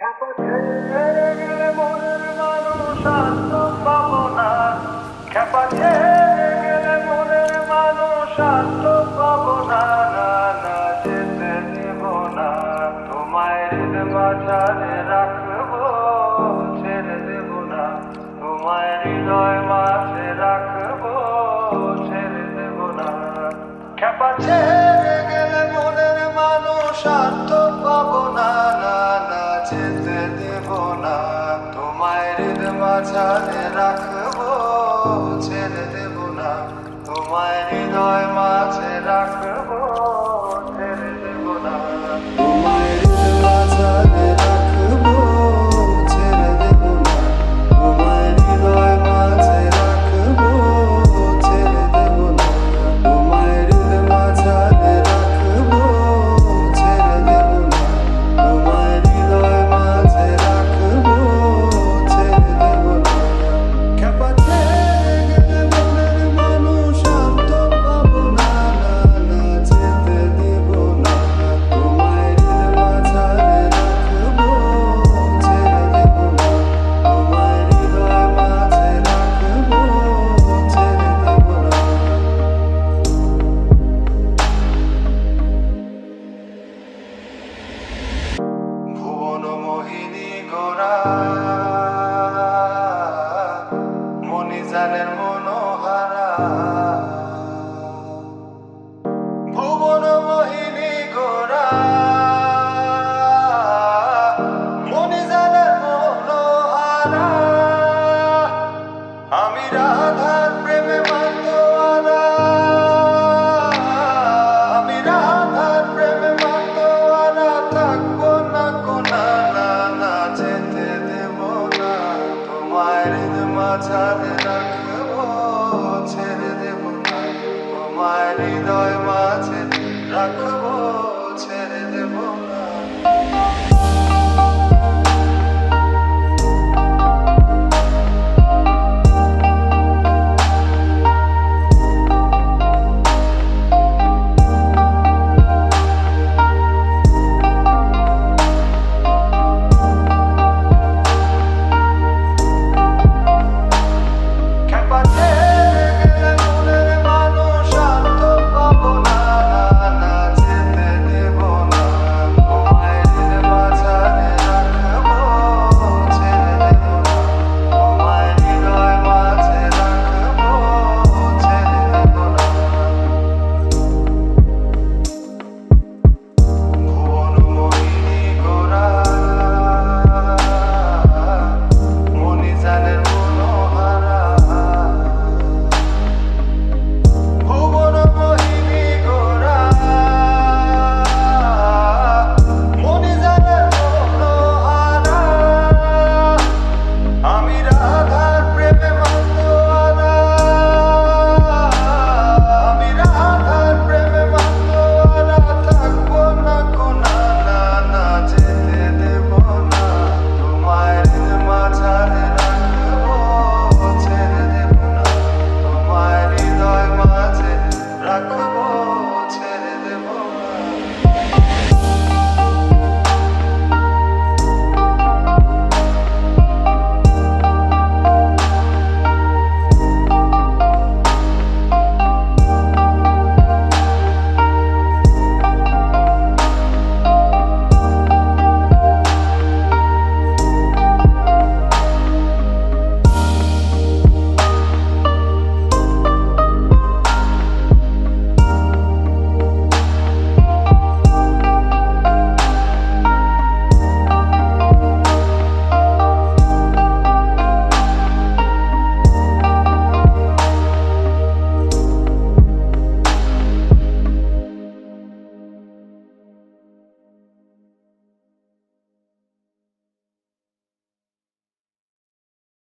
ছেড়ে গেলে মনের মানুষ আর তো পাবো না। খ্যাপা ছেড়ে গেলে মনের মানুষ আর তো পাবো না। না না, যেতে দেব না। তোমায় হৃদ মাঝারে রাখবো, ছেড়ে দেব না। তোমায় হৃদয় মাঝে রাখবো, ছেড়ে দেব না। খ্যাপা ছেড়ে গেলে মনের মানুষ আর তো পাবো না। না না, যেতে দেব না। তোমায় হৃদ মাঝারে রাখবো, ছেড়ে দেব না। তোমায় হৃদয় মাঝে রাখবো, ছেড়ে দেব না। তোমায় হৃদ মাঝারে রাখবো, ছেড়ে দেব না। তোমায় হৃদয় মাঝে রাখবো, ছেড়ে দেব না। তোমায় হৃদ মাঝারে রাখবো, ছেড়ে দেব না। তোমায় হৃদয় মাঝে রাখবো, ছেড়ে দেব না। খ্যাপা ছেড়ে গেলে মনের মানুষ আর তো পাবো না। না না, যেতে দেব না। তোমায় হৃদ মাঝারে রাখবো, ছেড়ে দেব না। তোমায় হৃদয় মাঝে রাখবো, ছেড়ে দেব না। ভুবন মোহিনী গোরা